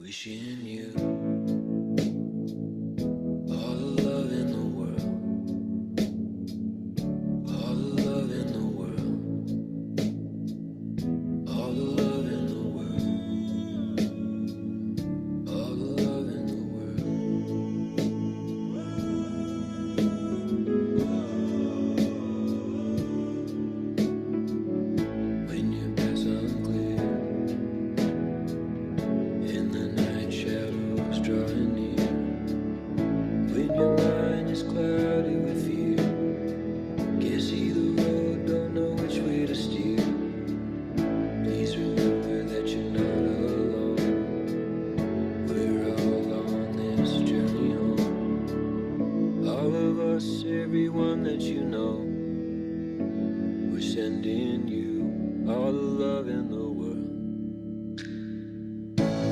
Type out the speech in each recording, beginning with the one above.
Wishing you all the love in the world, all the love in the world, all the love in the world, all the love in the world. When your path's unclear and the night shadows drawing near, when your mind is cloudy with fear, can't see the road, don't know which way to steer. Please remember that you're not alone. We're all on this journey home. All of us, everyone that you know, we're sending you all the love in the world.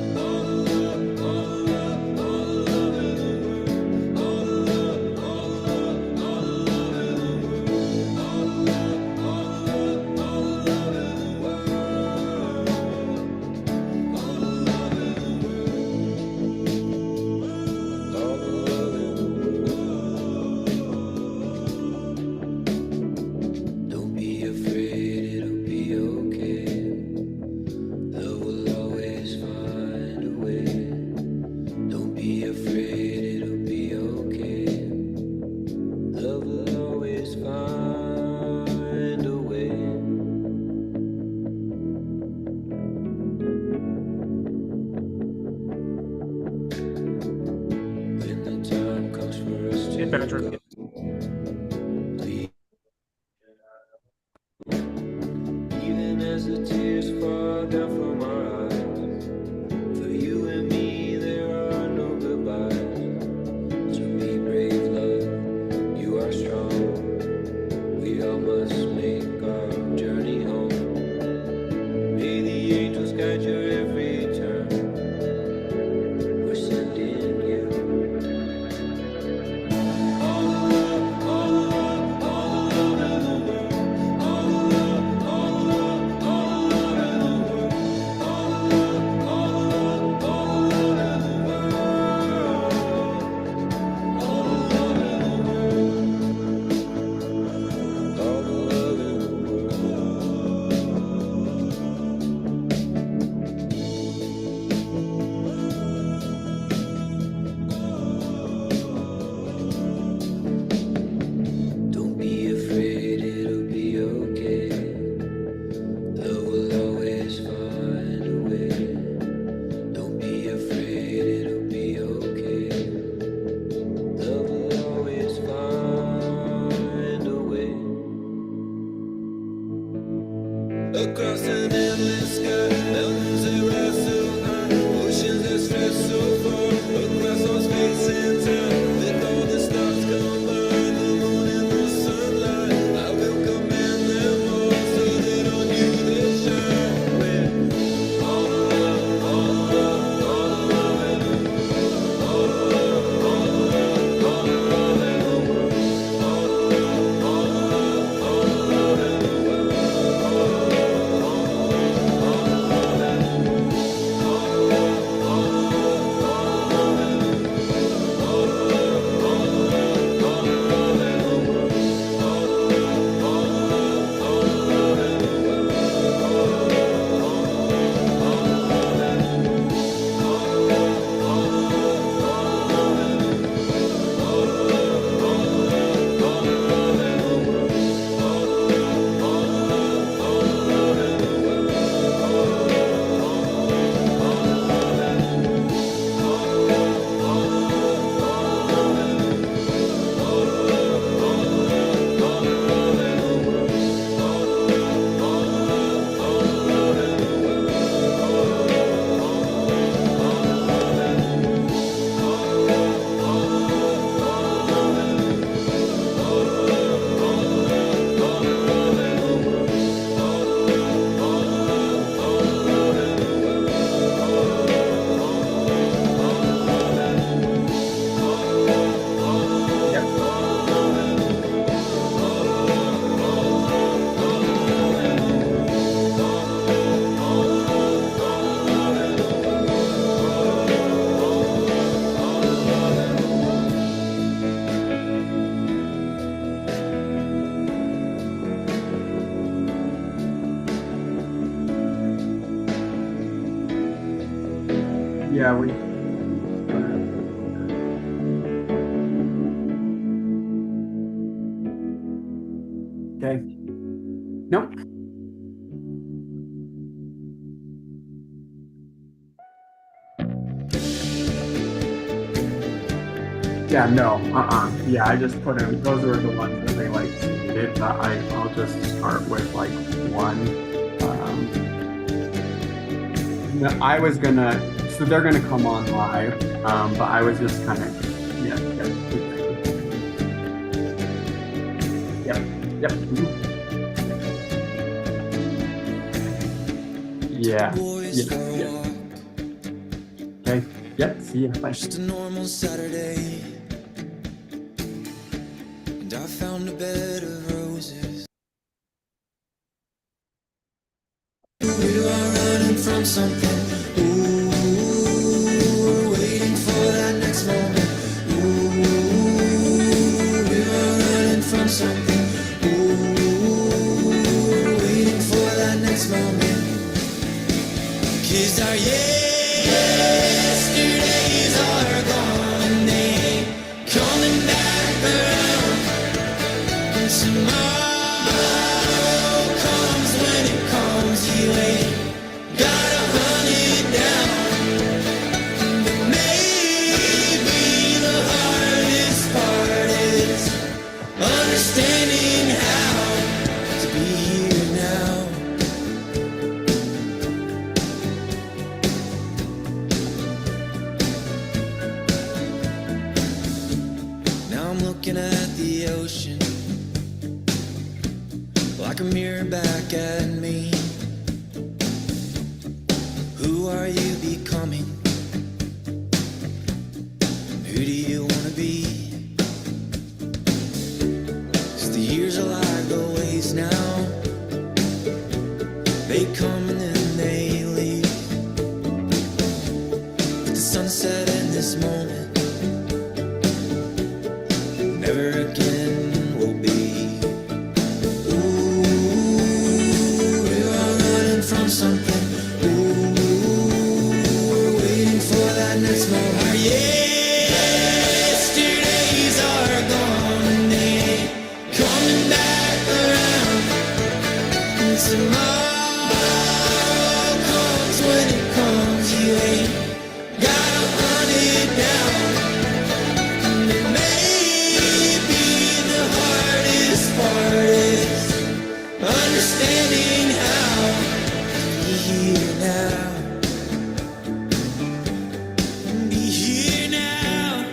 All the love, all the love, all the love in the world. All the love, all the love, all the love in the world. All the love, all the love, all the love in the world. All the love in the world. All the love in the world. Don't be afraid, it'll be okay. Love will always find a way. Don't be afraid, it'll be okay. Love will always find a way. When the time comes for us to Hey, Patrick. go, please, even as the tears fall down from our eyes, for you and me there are no goodbyes. So be brave, love, you are strong. We all must make our journey home. May the angels guide your every turn. We're sending you all the Yeah, we. Okay. Nope. Yeah, no. Yeah, I just put in. Those were the ones that they like submitted, but I'll just start with like one. No, I was gonna. So they're gonna come on live. But I was just kind of. Yeah. Yep. Yep. Mhm. Took the Yeah. boys Yeah. for a Yeah. walk. Okay. Yep. See you. Bye. Just a normal Saturday, and I found a bed of roses. We are running from something. Ooh, we're waiting for that next moment. Ooh, we are running from something. Ooh, we're waiting for that next moment. 'Cause our yesterdays are gone and they ain't coming back around. And tomorrow comes when it comes, you ain't gotta hunt it down. But maybe the hardest part is understanding how to be here now. Now I'm looking at the ocean like a mirror back at me. Who are you becoming? Who do you wanna be? 'Cause the years are like the waves now. They come and then they leave. But the sunset in this moment never again will be. Ooh, we are running from something. Ooh, we're waiting for that next moment. Our yesterdays are gone and they ain't coming back around. And tomorrow comes when it comes, you ain't gotta hunt it down. And maybe the hardest part is understanding how to be here now. Be here now.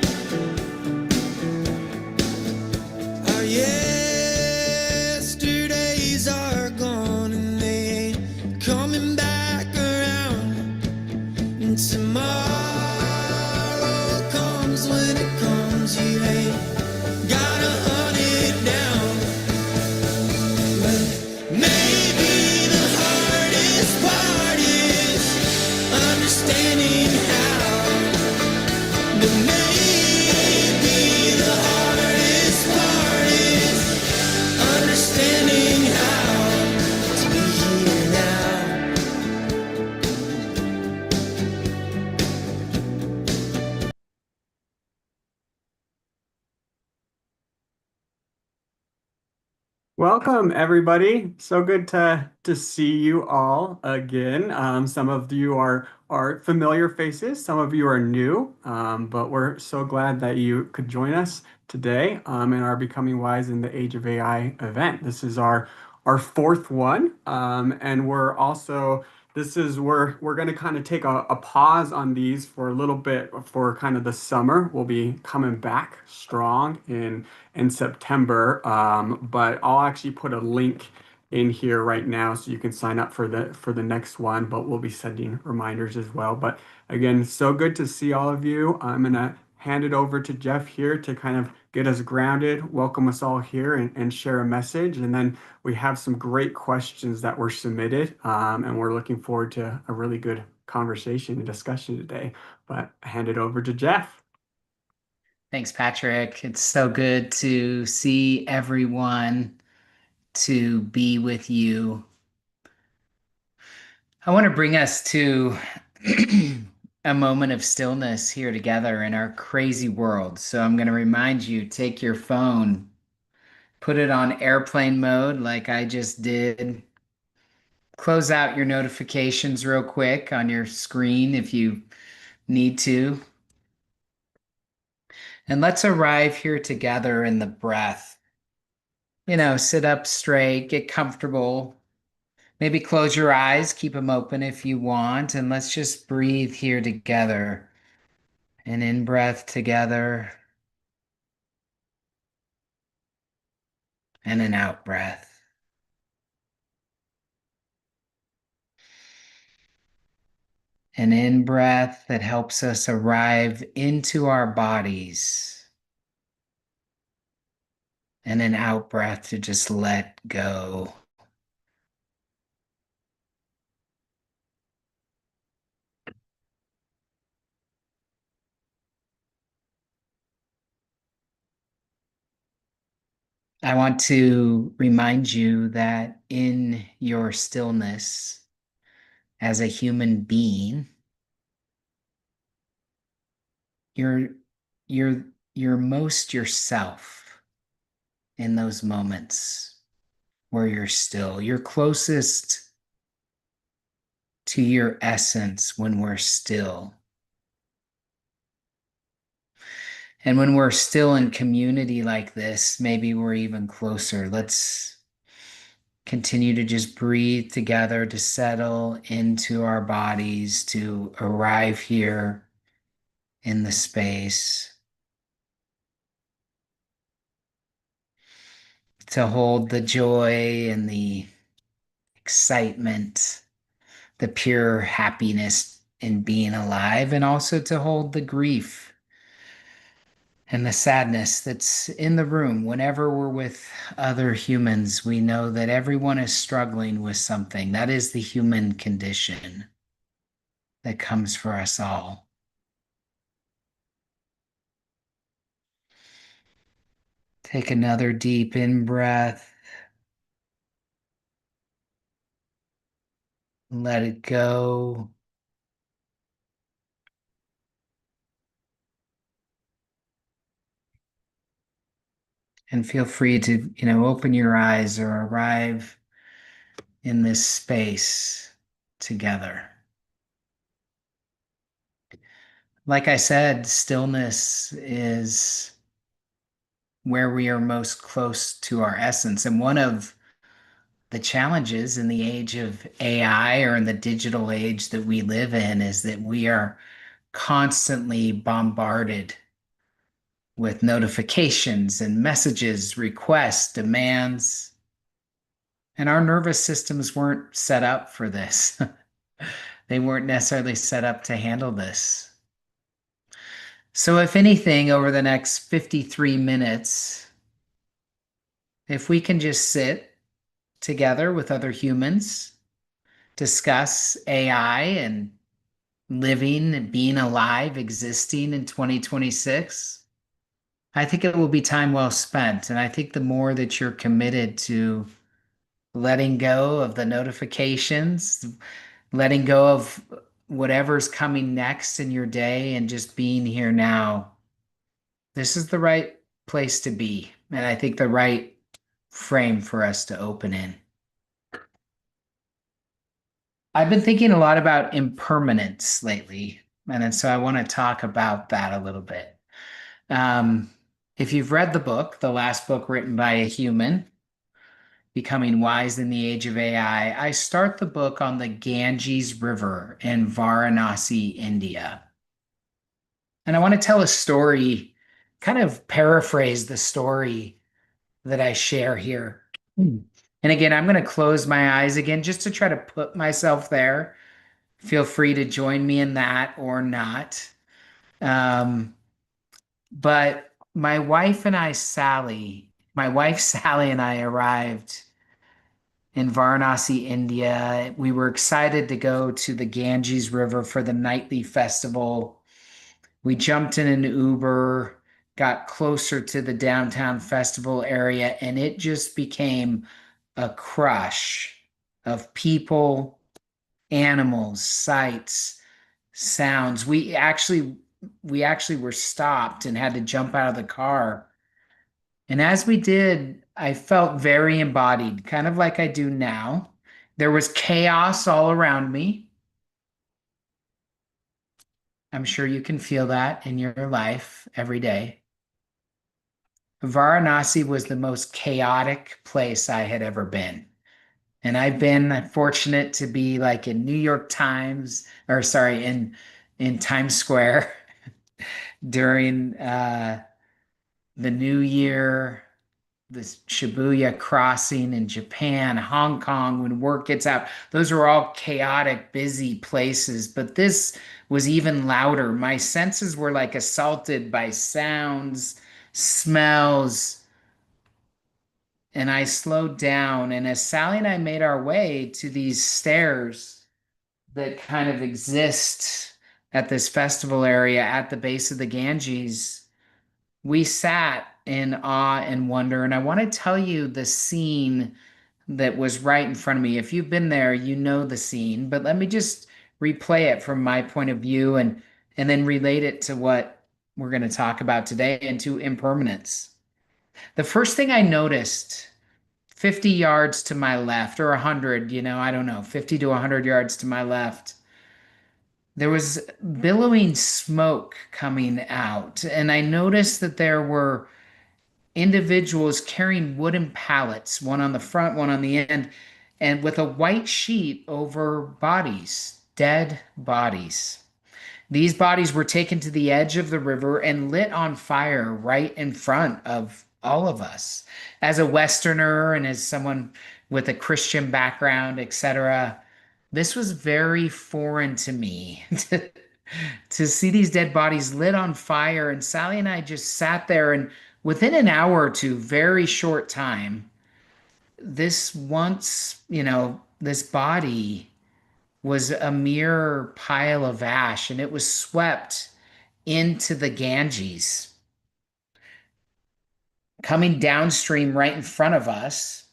Our yesterdays are gone and they ain't coming back around. And tomorrow comes when it comes, you ain't gotta hunt it down. But maybe the hardest part is understanding how. But maybe the hardest part is understanding how to be here now. Welcome, everybody. So good to see you all again. Some of you are familiar faces, some of you are new, but we're so glad that you could join us today in our Becoming Wise in the Age of AI event. This is our fourth one, and we're also we're going to kind of take a pause on these for a little bit for kind of the summer. We'll be coming back strong in September. But I'll actually put a link in here right now so you can sign up for the next one. But we'll be sending reminders as well. But again, so good to see all of you. I'm gonna hand it over to Jeff here to kind of get us grounded, welcome us all here, and share a message. And then we have some great questions that were submitted, and we're looking forward to a really good conversation and discussion today. But I hand it over to Jeff. Thanks, Patrick. It's so good to see everyone, to be with you. I want to bring us to a moment of stillness here together in our crazy world. So I'm going to remind you, take your phone, put it on airplane mode like I just did. Close out your notifications real quick on your screen if you need to. And let's arrive here together in the breath. Sit up straight, get comfortable. Maybe close your eyes, keep them open if you want, and let's just breathe here together. An in breath together and an out breath. An in breath that helps us arrive into our bodies, and an out breath to just let go. I want to remind you that in your stillness as a human being, you're you're you're most yourself in those moments where you're still. You're closest to your essence when we're still. And when we're still in community like this, maybe we're even closer. Let's continue to just breathe together, to settle into our bodies, to arrive here in the space, to hold the joy and the excitement, the pure happiness in being alive, and also to hold the grief and the sadness that's in the room. Whenever we're with other humans, we know that everyone is struggling with something. That is the human condition that comes for us all. Take another deep in breath. Let it go. And feel free to, open your eyes or arrive in this space together. Like I said, stillness is where we are most close to our essence. And one of the challenges in the age of AI, or in the digital age that we live in, is that we are constantly bombarded with notifications and messages, requests, demands. And our nervous systems weren't set up for this. They weren't necessarily set up to handle this. So, if anything, over the next 53 minutes, if we can just sit together with other humans, discuss AI and living and being alive, existing in 2026, I think it will be time well spent. And I think the more that you're committed to letting go of the notifications, letting go of whatever's coming next in your day, and just being here now, this is the right place to be. And I think the right frame for us to open in. I've been thinking a lot about impermanence lately, and so I want to talk about that a little bit. If you've read the book, the last book written by a human, Becoming Wise in the Age of AI, I start the book on the Ganges River in Varanasi, India. And I want to tell a story, kind of paraphrase the story that I share here. And again, I'm going to close my eyes again just to try to put myself there. Feel free to join me in that or not. But my wife Sally and I arrived in Varanasi, India. We were excited to go to the Ganges River for the nightly festival. We jumped in an Uber, got closer to the downtown festival area, and it just became a crush of people, animals, sights, sounds. We actually were stopped and had to jump out of the car. And as we did, I felt very embodied, kind of like I do now. There was chaos all around me. I'm sure you can feel that in your life every day. Varanasi was the most chaotic place I had ever been. And I've been fortunate to be like in New York Times, or sorry, in Times Square during the New Year, this Shibuya crossing in Japan, Hong Kong, when work gets out. Those are all chaotic, busy places, but this was even louder. My senses were like assaulted by sounds, smells, and I slowed down. And as Sally and I made our way to these stairs that kind of exist at this festival area at the base of the Ganges, we sat in awe and wonder. And I want to tell you the scene that was right in front of me. If you've been there, you know the scene, but let me just replay it from my point of view and then relate it to what we're going to talk about today and to impermanence. The first thing I noticed 50 yards to my left, or 100, I don't know, 50 to 100 yards to my left, there was billowing smoke coming out. And I noticed that there were individuals carrying wooden pallets, one on the front, one on the end, and with a white sheet over bodies, dead bodies. These bodies were taken to the edge of the river and lit on fire right in front of all of us. As a Westerner and as someone with a Christian background, etc., this was very foreign to me to see these dead bodies lit on fire. And Sally and I just sat there, and within an hour or two, very short time, this body was a mere pile of ash, and it was swept into the Ganges, coming downstream right in front of us,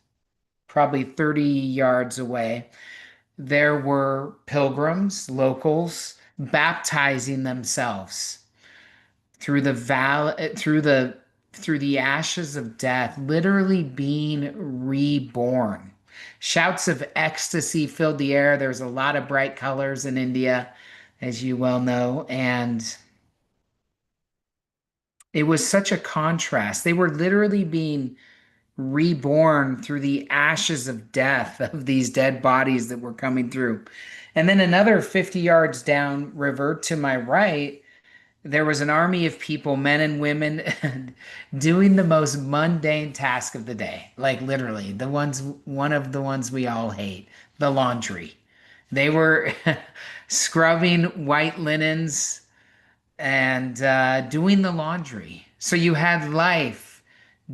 probably 30 yards away. There were pilgrims, locals, baptizing themselves through the valley, through the ashes of death, literally being reborn. Shouts of ecstasy filled the air. There's a lot of bright colors in India, as you well know, and it was such a contrast. They were literally being reborn through the ashes of death of these dead bodies that were coming through. And then another 50 yards down river to my right, there was an army of people, men and women, doing the most mundane task of the day. Like literally, one of the ones we all hate, the laundry. They were scrubbing white linens and doing the laundry. So you had life,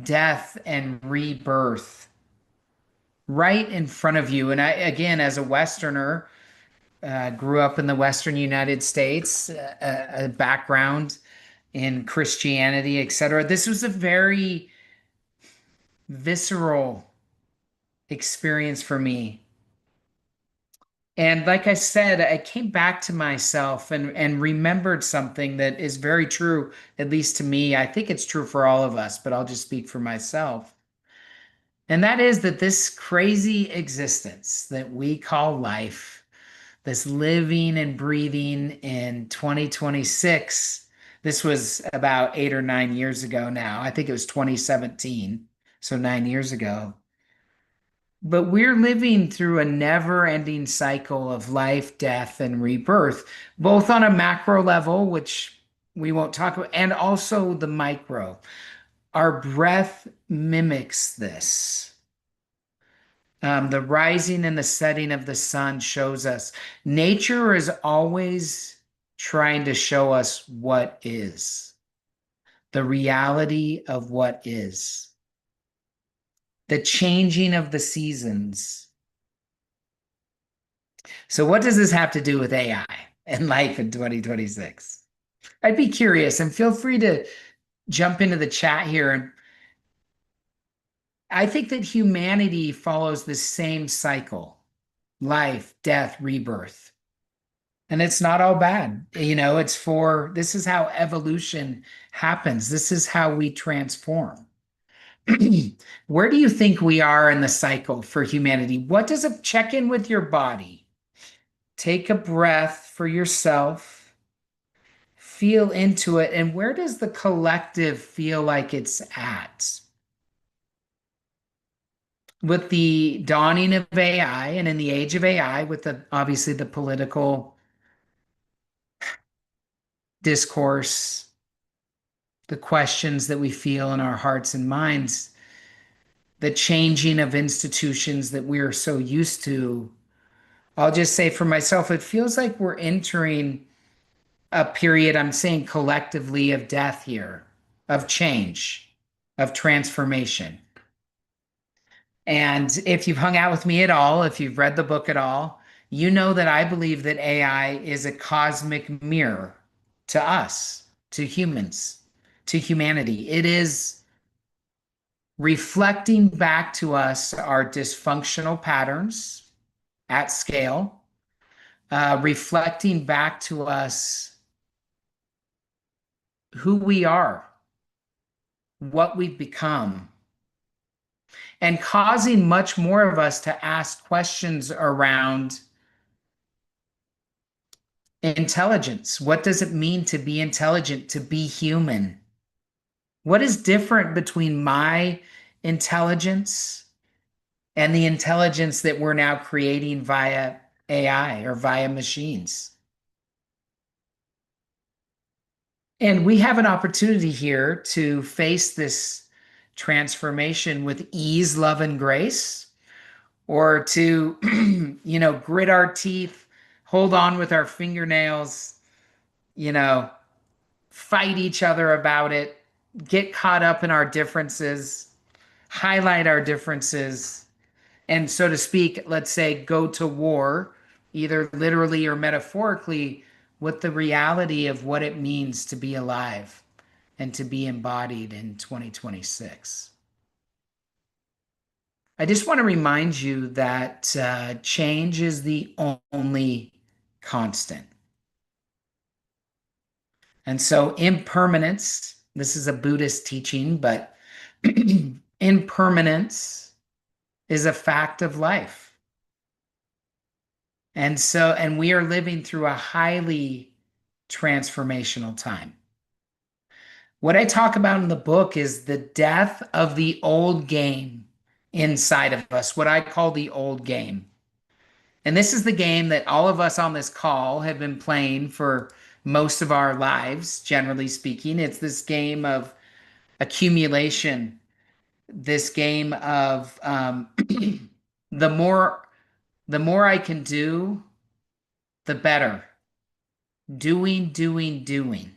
death, and rebirth right in front of you. And I, again, as a Westerner, grew up in the Western United States, a background in Christianity, etc. This was a very visceral experience for me. And like I said, I came back to myself and remembered something that is very true, at least to me. I think it's true for all of us, but I'll just speak for myself. And that is that this crazy existence that we call life, this living and breathing in 2026, this was about 8 or 9 years ago now. I think it was 2017, so 9 years ago. But we're living through a never-ending cycle of life, death, and rebirth, both on a macro level, which we won't talk about, and also the micro. Our breath mimics this. The rising and the setting of the sun shows us. Nature is always trying to show us what is, the reality of what is, the changing of the seasons. So what does this have to do with AI and life in 2026? I'd be curious, and feel free to jump into the chat here. And I think that humanity follows the same cycle: life, death, rebirth. And it's not all bad. This is how evolution happens. This is how we transform. Where do you think we are in the cycle for humanity? What does a check in with your body? Take a breath for yourself, feel into it, and where does the collective feel like it's at? With the dawning of AI and in the age of AI, with obviously the political discourse, the questions that we feel in our hearts and minds, the changing of institutions that we're so used to, I'll just say for myself, it feels like we're entering a period, I'm saying collectively, of death here, of change, of transformation. And if you've hung out with me at all, if you've read the book at all, you know that I believe that AI is a cosmic mirror to us, to humans, to humanity. It is reflecting back to us our dysfunctional patterns at scale, reflecting back to us who we are, what we've become, and causing much more of us to ask questions around intelligence. What does it mean to be intelligent, to be human? What is different between my intelligence and the intelligence that we're now creating via AI or via machines? And we have an opportunity here to face this transformation with ease, love, and grace, or to, grit our teeth, hold on with our fingernails, fight each other about it, get caught up in our differences, highlight our differences, and so to speak, let's say, go to war, either literally or metaphorically, with the reality of what it means to be alive and to be embodied in 2026. I just want to remind you that change is the only constant. And so impermanence, this is a Buddhist teaching, but impermanence is a fact of life. And we are living through a highly transformational time. What I talk about in the book is the death of the old game inside of us, what I call the old game. And this is the game that all of us on this call have been playing for most of our lives, generally speaking. It's this game of accumulation, this game of the more I can do, the better. Doing, doing, doing.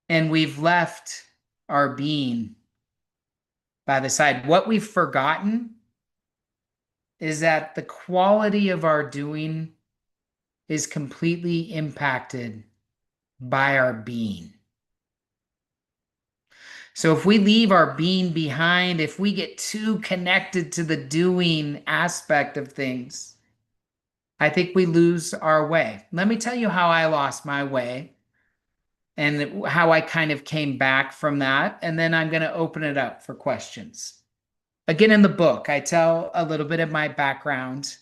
And we've left our being by the side. What we've forgotten is that the quality of our doing is completely impacted by our being. So if we leave our being behind, if we get too connected to the doing aspect of things, I think we lose our way. Let me tell you how I lost my way and how I kind of came back from that. And then I'm going to open it up for questions. Again, in the book, I tell a little bit of my background.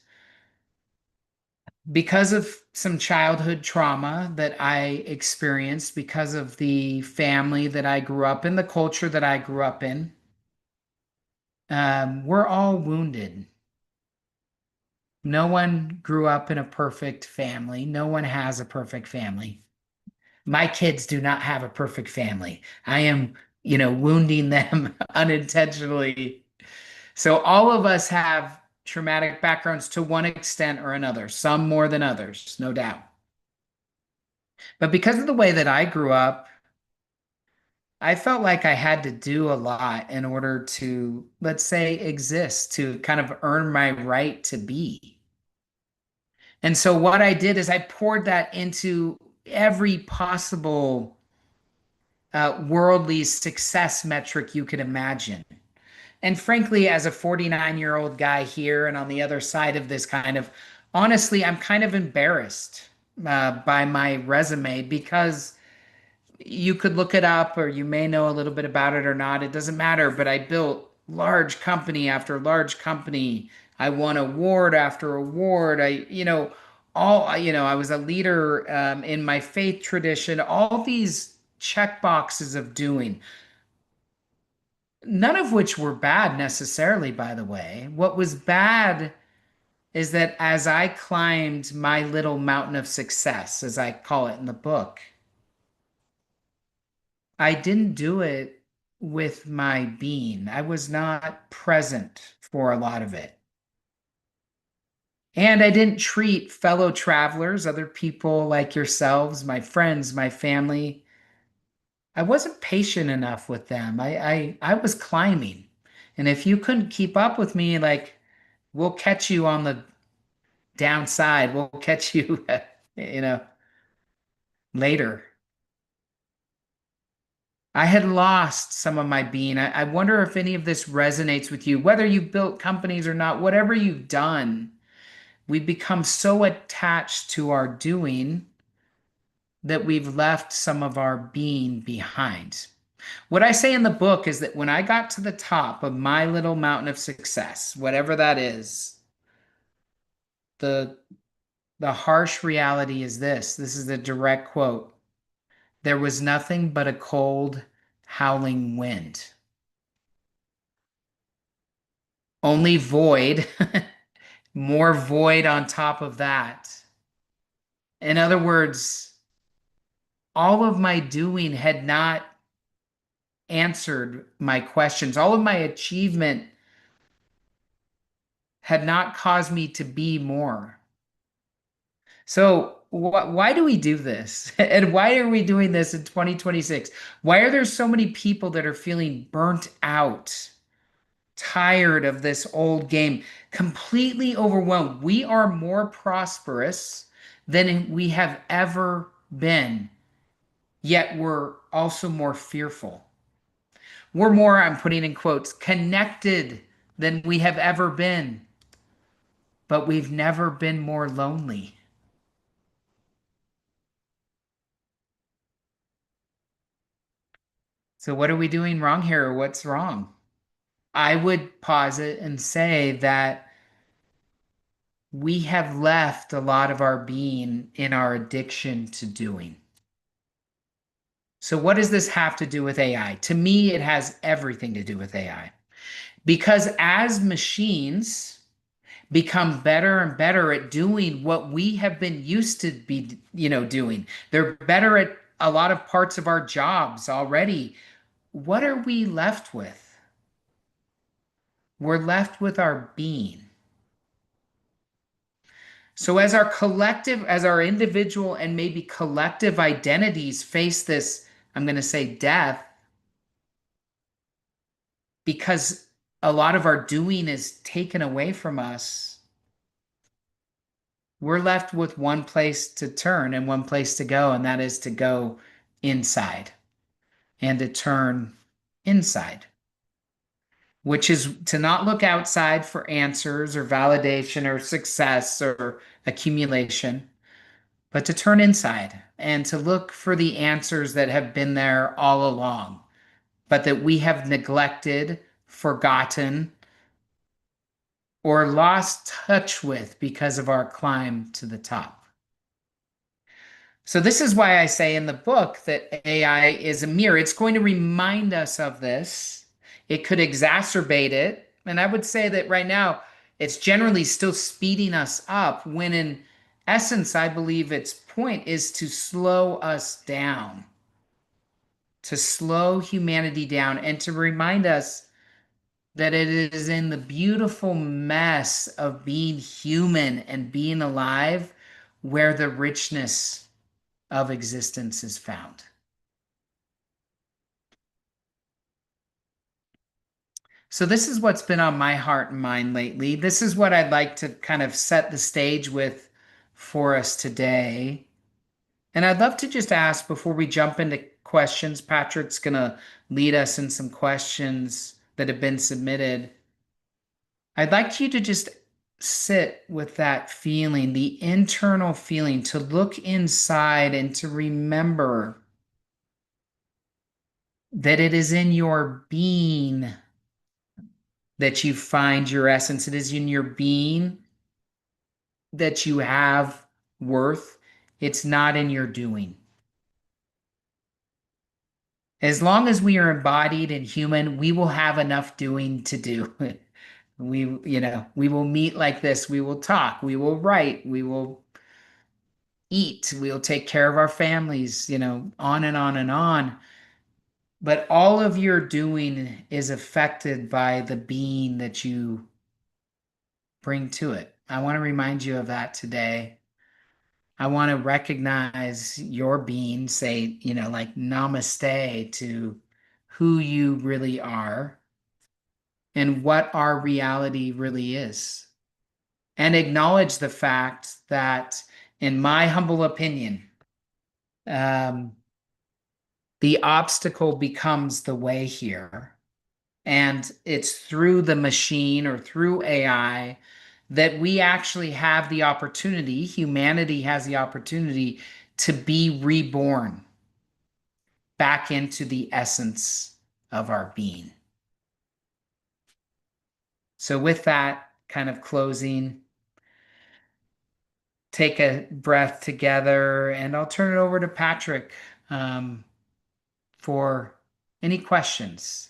Because of some childhood trauma that I experienced, because of the family that I grew up in, the culture that I grew up in, we're all wounded. No one grew up in a perfect family. No one has a perfect family. My kids do not have a perfect family. I am, wounding them unintentionally. So all of us have traumatic backgrounds to one extent or another, some more than others, no doubt. But because of the way that I grew up, I felt like I had to do a lot in order to, let's say, exist, to kind of earn my right to be. And so what I did is I poured that into every possible worldly success metric you could imagine. And frankly, as a 49-year-old guy here and on the other side of this kind of honestly, I'm kind of embarrassed by my resume because you could look it up or you may know a little bit about it or not. It doesn't matter. But I built large company after large company. I won award after award. I was a leader in my faith tradition. All these check boxes of doing, none of which were bad necessarily, by the way. What was bad is that as I climbed my little mountain of success, as I call it in the book, I didn't do it with my being. I was not present for a lot of it. And I didn't treat fellow travelers, other people like yourselves, my friends, my family. I wasn't patient enough with them. I was climbing. And if you couldn't keep up with me, like, we'll catch you on the downside. We'll catch you, you know, later. I had lost some of my being. I wonder if any of this resonates with you, whether you've built companies or not, whatever you've done. We've become so attached to our doing that we've left some of our being behind. What I say in the book is that when I got to the top of my little mountain of success, whatever that is, the harsh reality is this. This is the direct quote. There was nothing but a cold, howling wind. Only void, more void on top of that. In other words, all of my doing had not answered my questions. All of my achievement had not caused me to be more. So why do we do this? And why are we doing this in 2026? Why are there so many people that are feeling burnt out, tired of this old game, completely overwhelmed? We are more prosperous than we have ever been, yet we're also more fearful. We're more, I'm putting in quotes, connected than we have ever been, but we've never been more lonely. So what are we doing wrong here, or what's wrong? I would posit and say that we have left a lot of our being in our addiction to doing. So what does this have to do with AI? To me, it has everything to do with AI. Because as machines become better and better at doing what we have been used to be, doing, they're better at a lot of parts of our jobs already. What are we left with? We're left with our being. So as our individual and maybe collective identities face this, I'm going to say death, because a lot of our doing is taken away from us, we're left with one place to turn and one place to go, and that is to go inside and to turn inside, which is to not look outside for answers or validation or success or accumulation, but to turn inside and to look for the answers that have been there all along, but that we have neglected, forgotten, or lost touch with because of our climb to the top. So this is why I say in the book that AI is a mirror. It's going to remind us of this. It could exacerbate it. And I would say that right now, it's generally still speeding us up, when in essence, I believe its point is to slow us down, to slow humanity down, and to remind us that it is in the beautiful mess of being human and being alive where the richness of existence is found. So this is what's been on my heart and mind lately. This is what I'd like to kind of set the stage with for us today. And I'd love to just ask, before we jump into questions, Patrick's going to lead us in some questions that have been submitted. I'd like you to just sit with that feeling, the internal feeling, to look inside and to remember that it is in your being that you find your essence. It is in your being that you have worth. It's not in your doing. As long as we are embodied and human, we will have enough doing to do. We will meet like this. We will talk. We will write. We will eat. We'll take care of our families, on and on and on. But all of your doing is affected by the being that you bring to it. I want to remind you of that today. I want to recognize your being, say, like namaste to who you really are and what our reality really is. And acknowledge the fact that, in my humble opinion, the obstacle becomes the way here. And it's through the machine or through AI that we actually have the opportunity, humanity has the opportunity to be reborn back into the essence of our being. So, with that kind of closing, take a breath together, and I'll turn it over to Patrick for any questions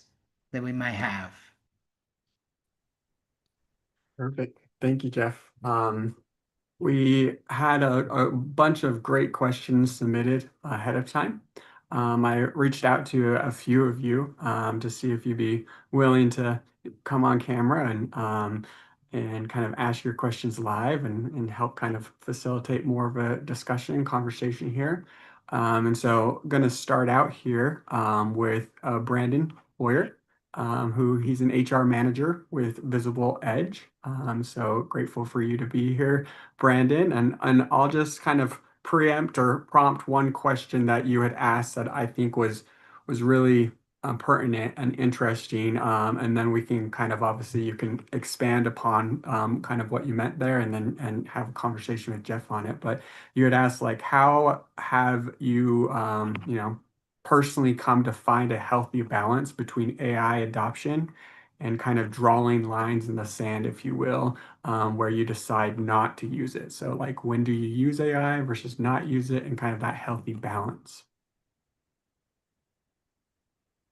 that we might have. Perfect. Thank you, Jeff. We had a bunch of great questions submitted ahead of time. I reached out to a few of you to see if you'd be willing to come on camera and kind of ask your questions live and help kind of facilitate more of a discussion and conversation here. And so I'm going to start out here with Brandon Hoyer, who he's an HR manager with Visible Edge. So grateful for you to be here, Brandon. And I'll just kind of preempt or prompt one question that you had asked that I think was really pertinent and interesting. And then we can kind of, obviously you can expand upon kind of what you meant there and have a conversation with Jeff on it. But you had asked, like, how have you personally come to find a healthy balance between AI adoption and kind of drawing lines in the sand, if you will, where you decide not to use it? So like, when do you use AI versus not use it, and kind of that healthy balance?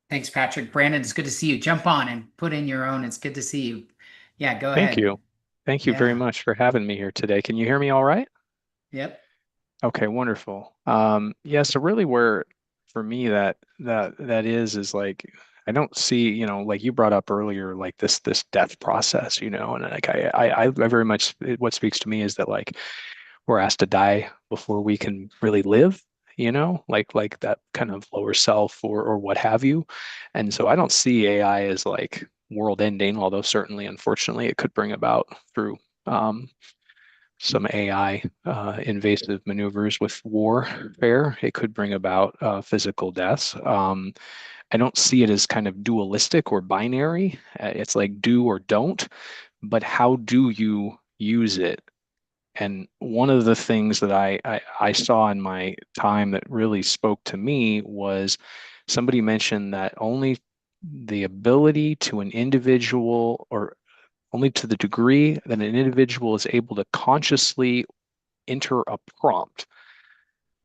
Thanks, Patrick. Brandon, it's good to see you. Jump on and put in your own. It's good to see you. Yeah, go Thank ahead. you. Thank you very Yeah. much for having me here today. Can you hear me all right? Yep. Okay, wonderful. Yeah, so really where for me that is like I don't see, like you brought up earlier, like this death process, and like I very much what speaks to me is that like we're asked to die before we can really live, like that kind of lower self or what have you. And so I don't see AI as like world ending, although certainly unfortunately it could bring about through some AI invasive maneuvers with warfare. It could bring about physical deaths. I don't see it as kind of dualistic or binary. It's like do or don't, but how do you use it? And one of the things that I saw in my time that really spoke to me was somebody mentioned that only the ability to an individual, or only to the degree that an individual is able to consciously enter a prompt,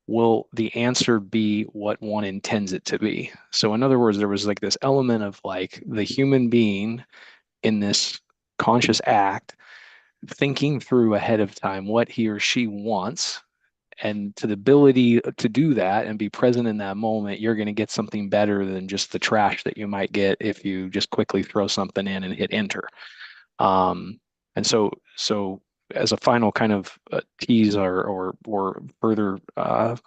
will the answer be what one intends it to be. So in other words, there was like this element of like the human being in this conscious act thinking through ahead of time what he or she wants. And to the ability to do that and be present in that moment, you're going to get something better than just the trash that you might get if you just quickly throw something in and hit enter. And so as a final kind of tease or further, I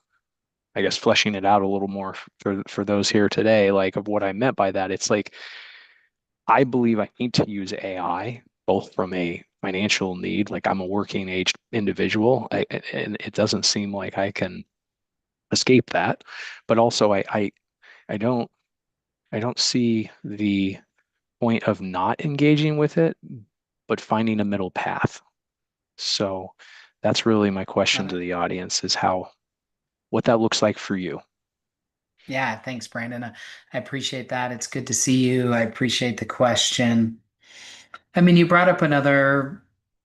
guess fleshing it out a little more for those here today, like of what I meant by that, it's like I believe I need to use AI both from a financial need, like I'm a working age individual, and it doesn't seem like I can escape that, but also I don't see the point of not engaging with it, but finding a middle path. So that's really my question Love to it. the audience is what that looks like for you. Yeah, thanks, Brandon. I appreciate that. It's good to see you. I appreciate the question. I mean, you brought up another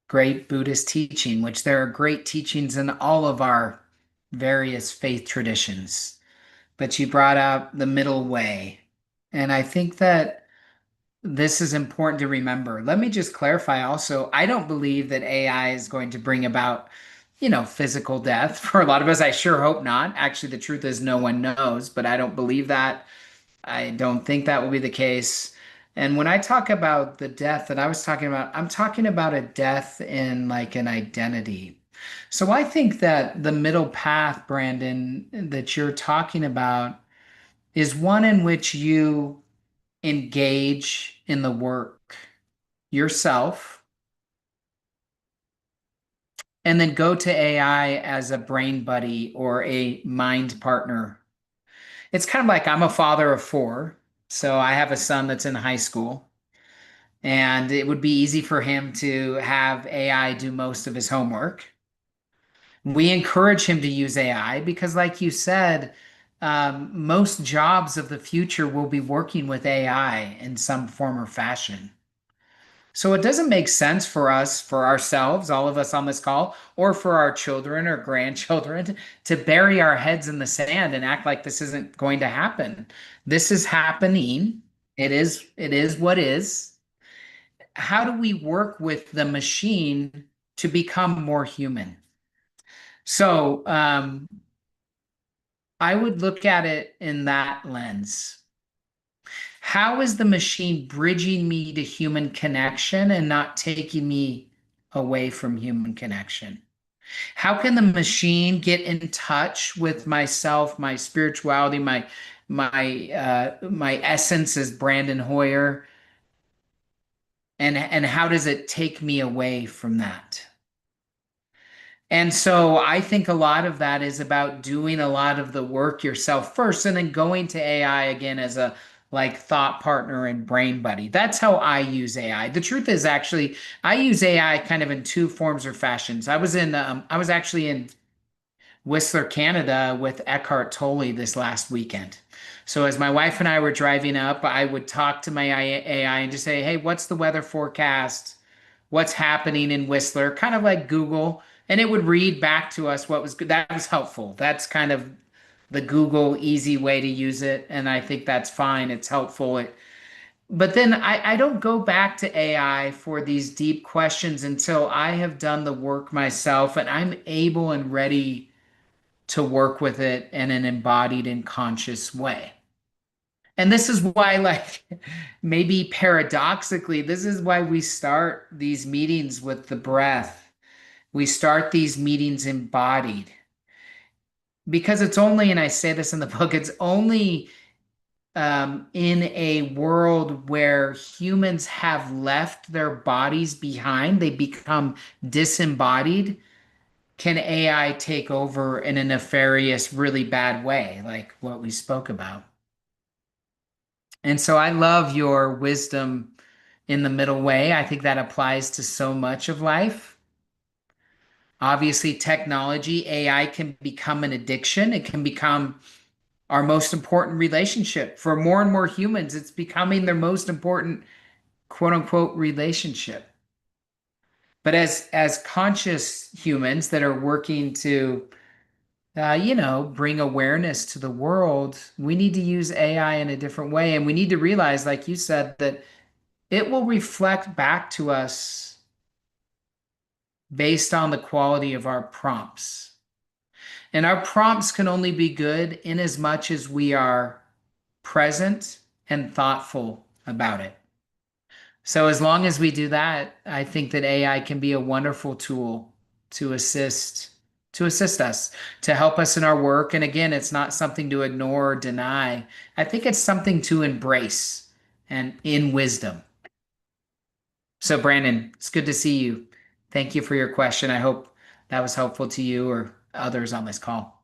great Buddhist teaching, which there are great teachings in all of our various faith traditions, but you brought up the middle way. And I think that this is important to remember. Let me just clarify also, I don't believe that AI is going to bring about, physical death for a lot of us. I sure hope not. Actually, the truth is no one knows, but I don't believe that. I don't think that will be the case. And when I talk about the death that I was talking about, I'm talking about a death in like an identity. So I think that the middle path, Brandon, that you're talking about is one in which you engage in the work yourself and then go to AI as a brain buddy or a mind partner. It's kind of like I'm a father of four, so I have a son that's in high school, and it would be easy for him to have AI do most of his homework. We encourage him to use AI because, like you said, most jobs of the future will be working with AI in some form or fashion. So it doesn't make sense for us, for ourselves, all of us on this call, or for our children or grandchildren to bury our heads in the sand and act like this isn't going to happen. This is happening. It is what is. How do we work with the machine to become more human? So I would look at it in that lens. How is the machine bridging me to human connection and not taking me away from human connection? How can the machine get in touch with myself, my spirituality, my essence as Brandon Hoyer, and how does it take me away from that? And so I think a lot of that is about doing a lot of the work yourself first and then going to AI again as a like thought partner and brain buddy. That's how I use AI. The truth is actually I use AI kind of in two forms or fashions. I was actually in Whistler, Canada with Eckhart Tolle this last weekend. So as my wife and I were driving up, I would talk to my AI and just say, "Hey, what's the weather forecast? What's happening in Whistler?" Kind of like Google, and it would read back to us what was good. That was helpful. That's kind of the Google easy way to use it, and I think that's fine. It's helpful. But then I don't go back to AI for these deep questions until I have done the work myself and I'm able and ready to work with it in an embodied and conscious way. And this is why, like, maybe paradoxically, this is why we start these meetings with the breath. We start these meetings embodied because it's only, and I say this in the book, it's only in a world where humans have left their bodies behind, they become disembodied. Can AI take over in a nefarious, really bad way, like what we spoke about? And so I love your wisdom in the middle way. I think that applies to so much of life. Obviously, technology, AI can become an addiction. It can become our most important relationship. For more and more humans, it's becoming their most important quote unquote relationship. But as conscious humans that are working to bring awareness to the world, we need to use AI in a different way. And we need to realize, like you said, that it will reflect back to us based on the quality of our prompts. And our prompts can only be good in as much as we are present and thoughtful about it. So as long as we do that, I think that AI can be a wonderful tool to assist us, to help us in our work. And again, it's not something to ignore or deny. I think it's something to embrace and in wisdom. So Brandon, it's good to see you. Thank you for your question. I hope that was helpful to you or others on this call.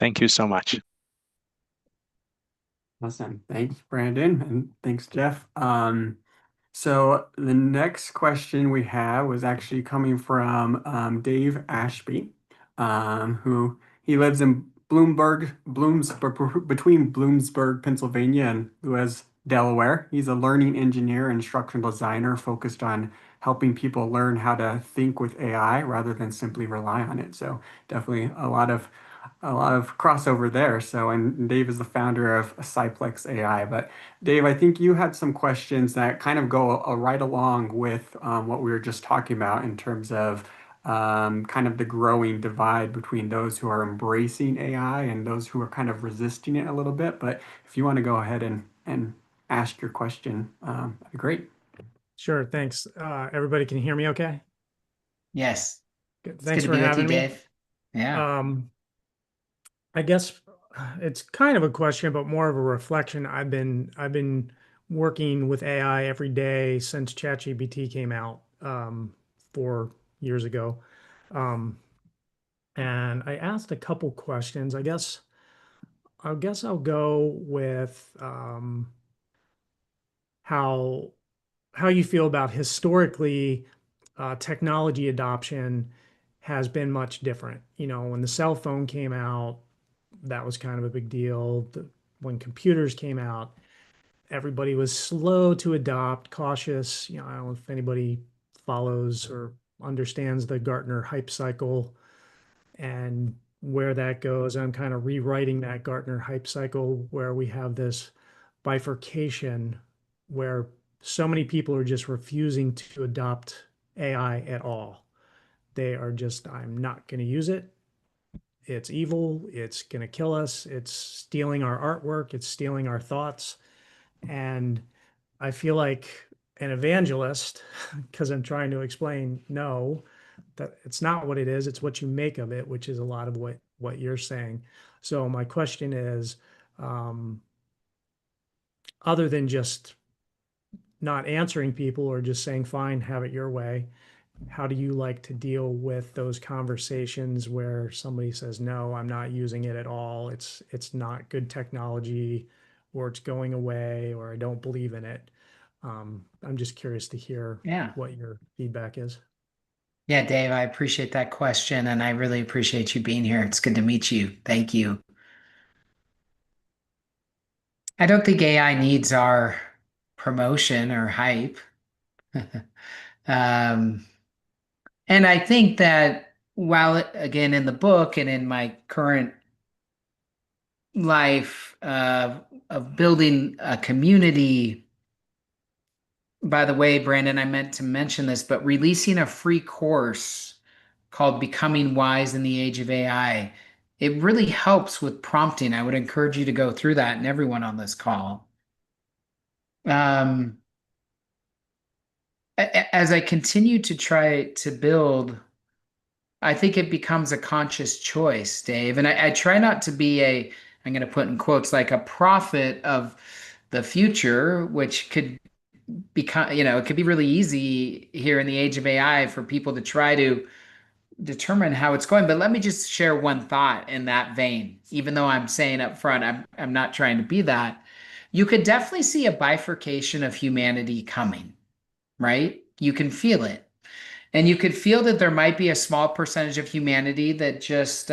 Thank you so much. Awesome. Thanks, Brandon, and thanks, Jeff. So the next question we have was actually coming from Dave Ashby, who he lives in between Bloomsburg, Pennsylvania, and Lewes, Delaware. He's a learning engineer and instructional designer focused on helping people learn how to think with AI rather than simply rely on it. So definitely a lot of crossover there. So, and Dave is the founder of Cyplex AI. But Dave, I think you had some questions that kind of go right along with what we were just talking about in terms of kind of the growing divide between those who are embracing AI and those who are kind of resisting it a little bit. But if you want to go ahead and ask your question, that'd be great. Sure, thanks. Everybody can hear me okay? Yes. Good. It's Thanks good to for be with you, having me. Dave. Yeah. I guess it's kind of a question, but more of a reflection. I've been working with AI every day since ChatGPT came out 4 years ago. Um, and I asked a couple questions. I guess I'll go with how how you feel about historically technology adoption has been much different. You know, when the cell phone came out, that was kind of a big deal. When computers came out, everybody was slow to adopt, cautious. You know, I don't know if anybody follows or understands the Gartner hype cycle and where that goes. I'm kind of rewriting that Gartner hype cycle where we have this bifurcation where so many people are just refusing to adopt AI at all. They are just, I'm not going to use it. It's evil. It's going to kill us. It's stealing our artwork. It's stealing our thoughts. And I feel like an evangelist, because I'm trying to explain, no, that it's not what it is. It's what you make of it, which is a lot of what you're saying. So my question is, um, other than just not answering people or just saying, fine, have it your way, how do you like to deal with those conversations where somebody says, no, I'm not using it at all. It's not good technology, or it's going away, or I don't believe in it. I'm just curious to hear Yeah. what your feedback is. Yeah, Dave, I appreciate that question and I really appreciate you being here. It's good to meet you. Thank you. I don't think AI needs our promotion or hype. Um, and I think that while, again, in the book and in my current life of building a community, by the way, Brandon, I meant to mention this, but releasing a free course called Becoming Wise in the Age of AI, it really helps with prompting. I would encourage you to go through that and everyone on this call. Um, as I continue to try to build, I think it becomes a conscious choice, Dave. And I try not to be I'm going to put in quotes, like a prophet of the future, which could become, it could be really easy here in the age of AI for people to try to determine how it's going. But let me just share one thought in that vein, even though I'm saying up front, I'm not trying to be that. You could definitely see a bifurcation of humanity coming, right? You can feel it. And you could feel that there might be a small percentage of humanity that just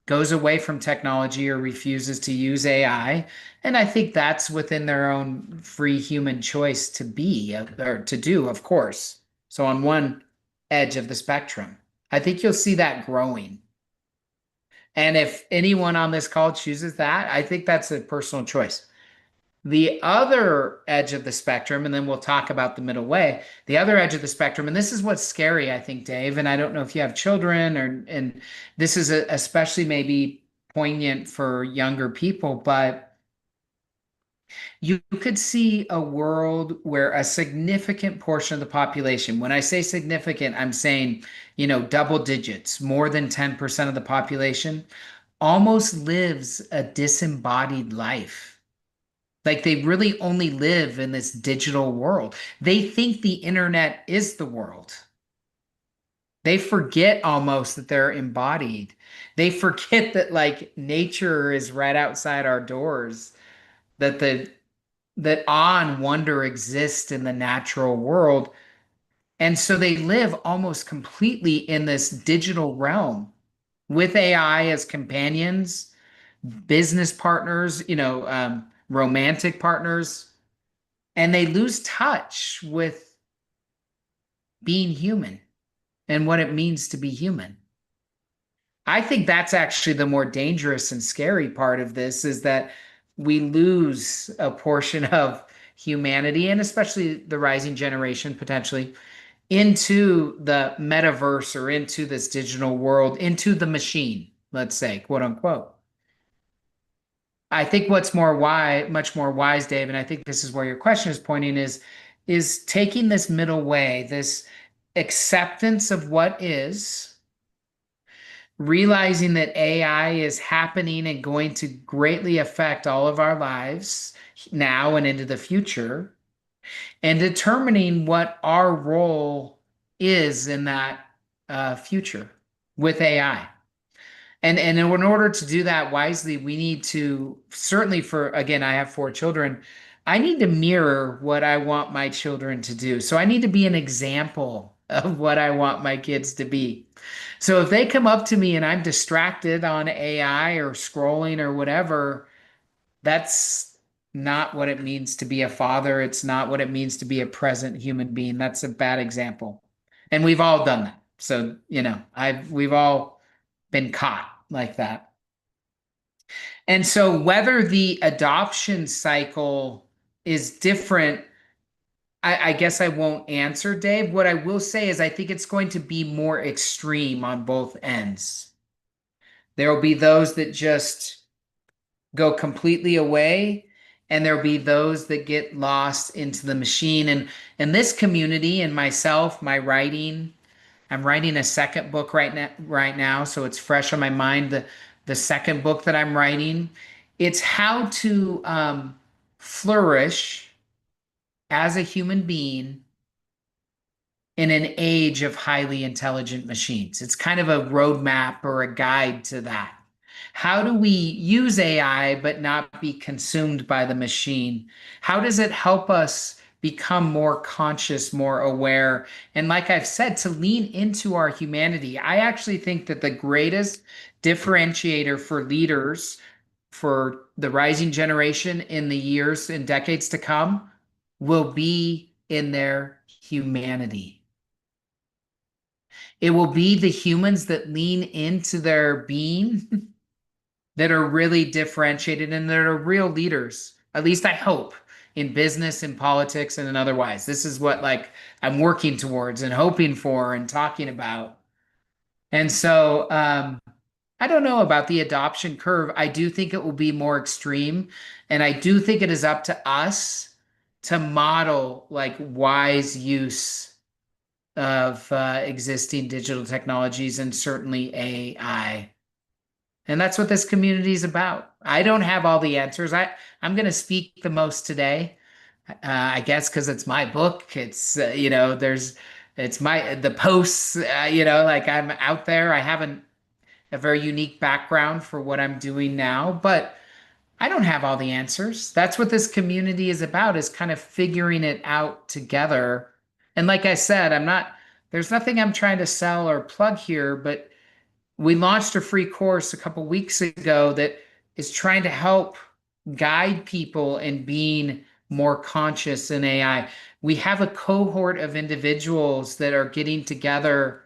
goes away from technology or refuses to use AI. And I think that's within their own free human choice to be or to do, of course. So on one edge of the spectrum, I think you'll see that growing. And if anyone on this call chooses that, I think that's a personal choice. The other edge of the spectrum, and then we'll talk about the middle way, the other edge of the spectrum, and this is what's scary, I think, Dave, and I don't know if you have children and this is especially maybe poignant for younger people, but you could see a world where a significant portion of the population, when I say significant, I'm saying, double digits, more than 10% of the population, almost lives a disembodied life. Like they really only live in this digital world. They think the internet is the world. They forget almost that they're embodied. They forget that like nature is right outside our doors, that the that awe and wonder exist in the natural world. And so they live almost completely in this digital realm with AI as companions, business partners, romantic partners, and they lose touch with being human and what it means to be human. I think that's actually the more dangerous and scary part of this, is that we lose a portion of humanity, and especially the rising generation potentially, into the metaverse or into this digital world, into the machine, let's say, quote unquote. I think what's much more wise, Dave, and I think this is where your question is pointing, is taking this middle way, this acceptance of what is, realizing that AI is happening and going to greatly affect all of our lives now and into the future, and determining what our role is in that future with AI. And in order to do that wisely, we need to, certainly for, again, I have 4 children, I need to mirror what I want my children to do. So I need to be an example of what I want my kids to be. So if they come up to me and I'm distracted on AI or scrolling or whatever, that's not what it means to be a father. It's not what it means to be a present human being. That's a bad example. And we've all done that. So, we've all been caught like that. And so whether the adoption cycle is different, I guess I won't answer, Dave. What I will say is I think it's going to be more extreme on both ends. There will be those that just go completely away, and there'll be those that get lost into the machine. And this community and myself, my writing, I'm writing a second book right now, so it's fresh on my mind. The second book that I'm writing, it's how to flourish as a human being in an age of highly intelligent machines. It's kind of a roadmap or a guide to that. How do we use AI but not be consumed by the machine? How does it help us become more conscious, more aware? And like I've said, to lean into our humanity. I actually think that the greatest differentiator for leaders, for the rising generation in the years and decades to come, will be in their humanity. It will be the humans that lean into their being that are really differentiated and that are real leaders. At least I hope, in business, in politics, and in otherwise. This is what I'm working towards and hoping for and talking about. And so I don't know about the adoption curve. I do think it will be more extreme, and I do think it is up to us to model wise use of existing digital technologies, and certainly AI. And that's what this community is about. I don't have all the answers. I'm going to speak the most today, I guess, because it's my book. It's it's the posts. I'm out there. I have a very unique background for what I'm doing now, but I don't have all the answers. That's what this community is about, is kind of figuring it out together. And like I said, there's nothing I'm trying to sell or plug here, but we launched a free course a couple weeks ago that is trying to help guide people in being more conscious in AI. We have a cohort of individuals that are getting together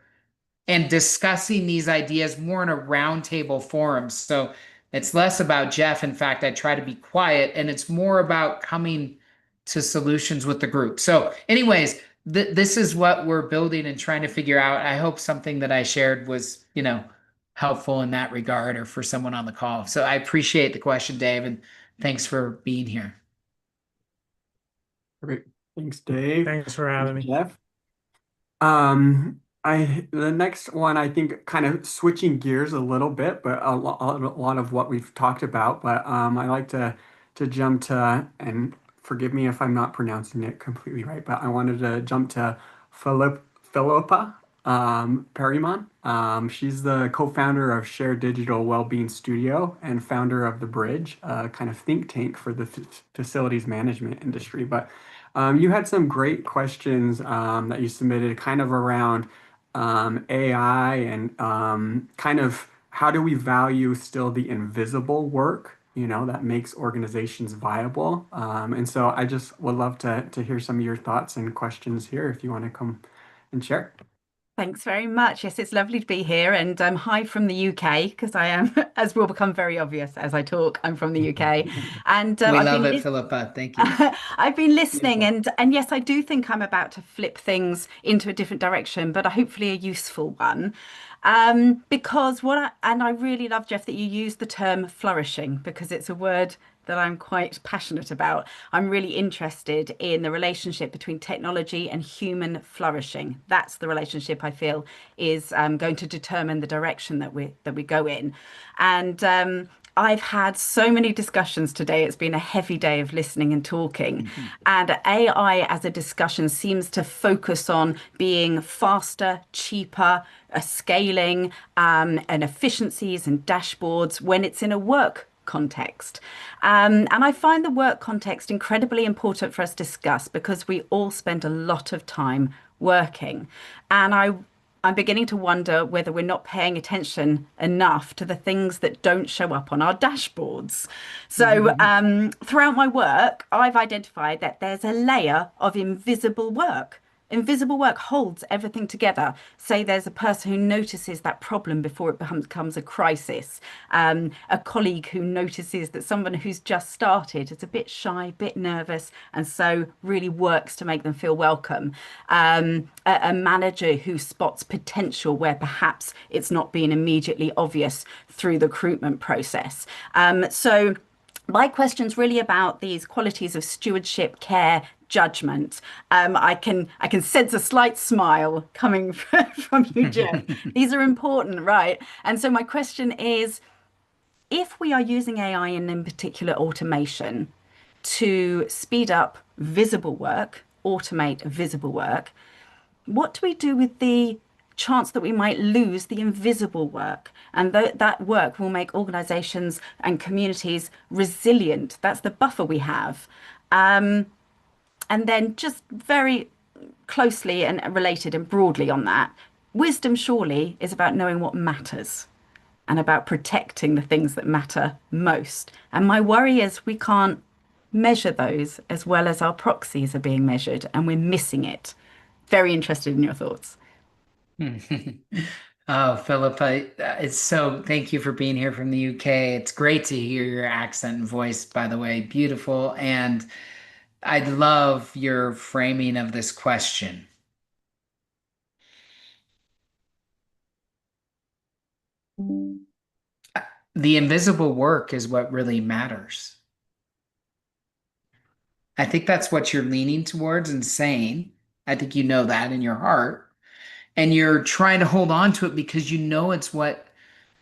and discussing these ideas more in a roundtable forum. So it's less about Jeff. In fact, I try to be quiet, and it's more about coming to solutions with the group. So anyways, this is what we're building and trying to figure out. I hope something that I shared was, helpful in that regard, or for someone on the call. So I appreciate the question, Dave, and thanks for being here. Great. Thanks, Dave. Thanks for having me. Jeff. The next one, I think, kind of switching gears a little bit, but a lot of what we've talked about. But I like to jump to, and forgive me if I'm not pronouncing it completely right, but I wanted to jump to Philippa Perryman. She's the co-founder of Share Digital Wellbeing Studio and founder of The Bridge, a kind of think tank for the facilities management industry. But you had some great questions that you submitted kind of around AI and kind of how do we value still the invisible work, that makes organizations viable. And so I just would love to hear some of your thoughts and questions here if you want to come and share. Thanks very much. Yes, it's lovely to be here. And hi from the UK, because I am, as will become very obvious as I talk, I'm from the UK. And We I've love been it, Philippa. Thank you. I've been listening, and yes, I do think I'm about to flip things into a different direction, but hopefully a useful one. Because I really love, Jeff, that you use the term flourishing, because it's a word that I'm quite passionate about. I'm really interested in the relationship between technology and human flourishing. That's the relationship I feel is going to determine the direction that we go in. And I've had so many discussions today. It's been a heavy day of listening and talking. And AI as a discussion seems to focus on being faster, cheaper, scaling, and efficiencies and dashboards when it's in a work context. And I find the work context incredibly important for us to discuss because we all spend a lot of time working. And I'm beginning to wonder whether we're not paying attention enough to the things that don't show up on our dashboards. So throughout my work, I've identified that there's a layer of invisible work. Invisible work holds everything together. Say there's a person who notices that problem before it becomes a crisis. A colleague who notices that someone who's just started is a bit shy, a bit nervous, and so really works to make them feel welcome. A manager who spots potential where perhaps it's not been immediately obvious through the recruitment process. So my question's really about these qualities of stewardship, care, judgment. I can sense a slight smile coming from you, Jeff. These are important, right? And so my question is, if we are using AI and in particular automation to speed up visible work, automate visible work, what do we do with the chance that we might lose the invisible work? And that work will make organizations and communities resilient. That's the buffer we have. And then just very closely and related and broadly on that, wisdom surely is about knowing what matters and about protecting the things that matter most. And my worry is we can't measure those as well as our proxies are being measured, and we're missing it. Very interested in your thoughts. Oh, Philippa, thank you for being here from the UK. It's great to hear your accent and voice, by the way, beautiful. And I love your framing of this question. The invisible work is what really matters. I think that's what you're leaning towards and saying. I think you know that in your heart. And you're trying to hold on to it because you know it's what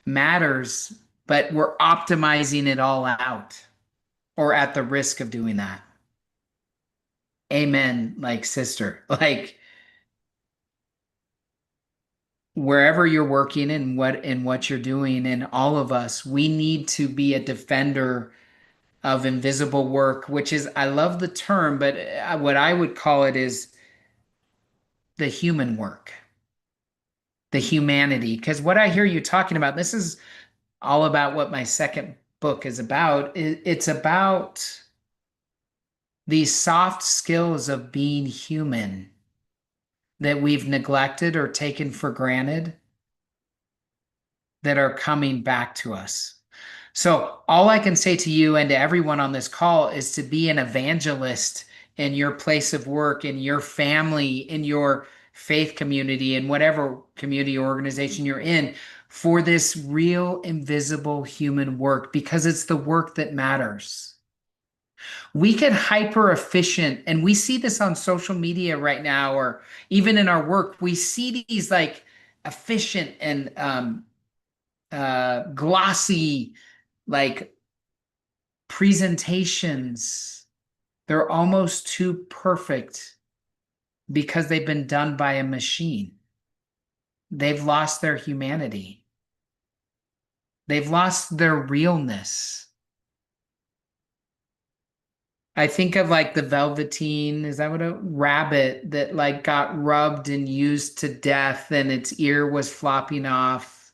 matters, but we're optimizing it all out or at the risk of doing that. Amen, like sister. Like wherever you're working and what you're doing, and all of us, we need to be a defender of invisible work, which is, I love the term, but what I would call it is the human work, the humanity. Because what I hear you talking about, this is all about what my second book is about. It's about these soft skills of being human that we've neglected or taken for granted that are coming back to us. So all I can say to you and to everyone on this call is to be an evangelist in your place of work, in your family, in your faith community, in whatever community or organization you're in, for this real invisible human work, because it's the work that matters. We get hyper efficient, and we see this on social media right now, or even in our work, we see these like efficient and glossy like presentations. They're almost too perfect because they've been done by a machine. they've lost their humanity. They've lost their realness. I think of like the Velveteen, is that what a rabbit that like got rubbed and used to death and its ear was flopping off.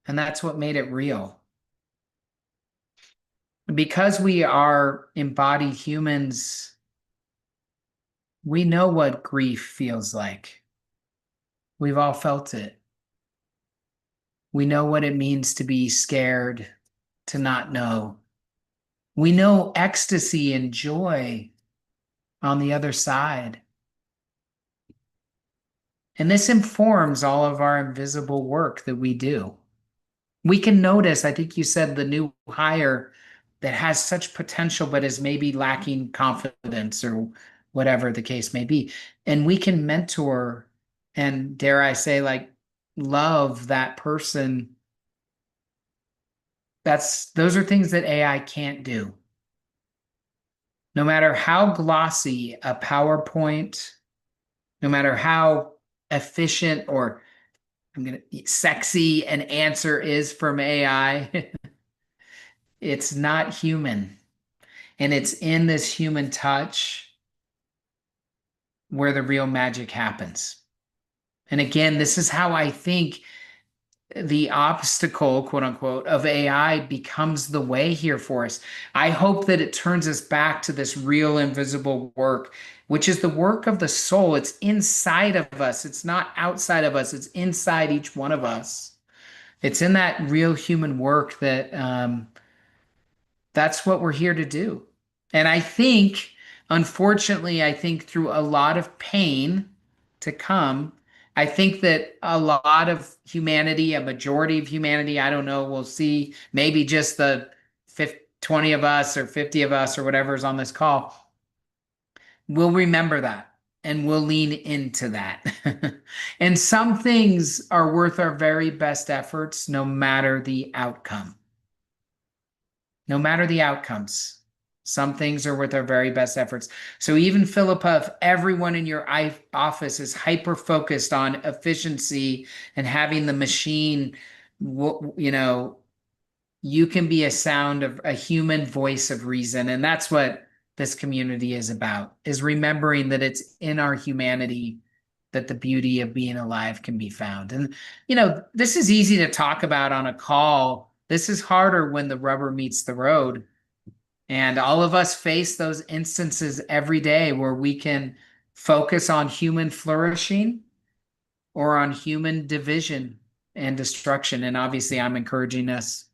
And that's what made it real. Because we are embodied humans, we know what grief feels like. We've all felt it. We know what it means to be scared, to not know. We know ecstasy and joy on the other side. And this informs all of our invisible work that we do. We can notice, I think you said the new hire that has such potential but is maybe lacking confidence or whatever the case may be. And we can mentor and, dare I say, like, love that person. Those are things that AI can't do. No matter how glossy a PowerPoint, no matter how efficient or sexy an answer is from AI, it's not human. And it's in this human touch where the real magic happens. And again, this is how I think the obstacle, quote unquote, of AI becomes the way here for us. I hope that it turns us back to this real invisible work, which is the work of the soul. It's inside of us. It's not outside of us. It's inside each one of us. It's in that real human work that that's what we're here to do. And I think, unfortunately, I think through a lot of pain to come, I think that a lot of humanity, a majority of humanity, I don't know, we'll see, maybe just the 20 of us or 50 of us or whatever is on this call, will remember that and we'll lean into that. And some things are worth our very best efforts, no matter the outcome. No matter the outcomes. Some things are worth our very best efforts. So even Philippa, if everyone in your office is hyper-focused on efficiency and having the machine, you know, you can be a sound of a human voice of reason. And that's what this community is about, is remembering that it's in our humanity that the beauty of being alive can be found. And, you know, this is easy to talk about on a call. This is harder when the rubber meets the road. And all of us face those instances every day where we can focus on human flourishing or on human division and destruction. And obviously, I'm encouraging us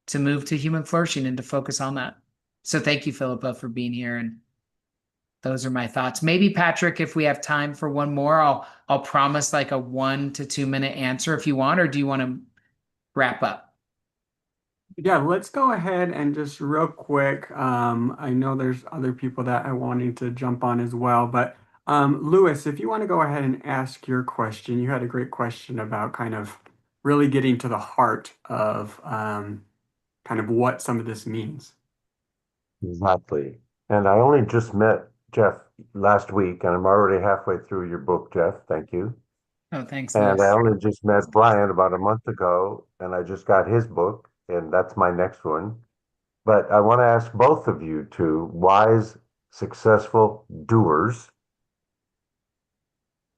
to move to human flourishing and to focus on that. So thank you, Philippa, for being here. And those are my thoughts. Maybe, Patrick, if we have time for one more, I'll promise like a 1 to 2 minute answer if you want, or do you want to wrap up? Yeah, let's go ahead and just real quick. I know there's other people that are wanting to jump on as well, but Lewis, if you want to go ahead and ask your question, you had a great question about kind of really getting to the heart of kind of what some of this means. Exactly. And I only just met Jeff last week, and I'm already halfway through your book, Jeff. Thank you. Oh, thanks, And I Lewis. only just met Brian about a month ago, and I just got his book, and that's my next one. But I want to ask both of you two wise, successful doers,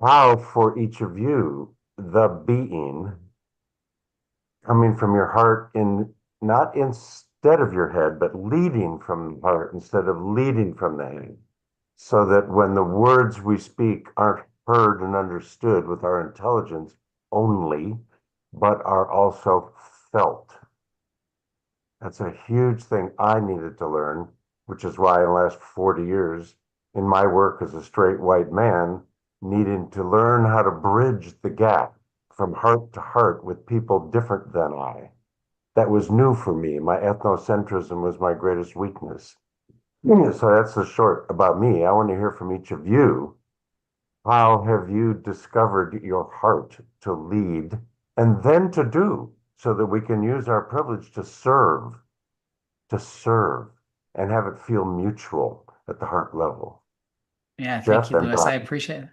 how for each of you, the being coming from your heart in not instead of your head, but leading from the heart instead of leading from the head. So that when the words we speak aren't heard and understood with our intelligence only, but are also felt. That's a huge thing I needed to learn, which is why in the last 40 years, in my work as a straight white man, needing to learn how to bridge the gap from heart to heart with people different than I. That was new for me. My ethnocentrism was my greatest weakness. So that's the short about me. I want to hear from each of you. How have you discovered your heart to lead and then to do, so that we can use our privilege to serve and have it feel mutual at the heart level? Yeah, thank Jeff you, and Lewis. I Brian. appreciate it.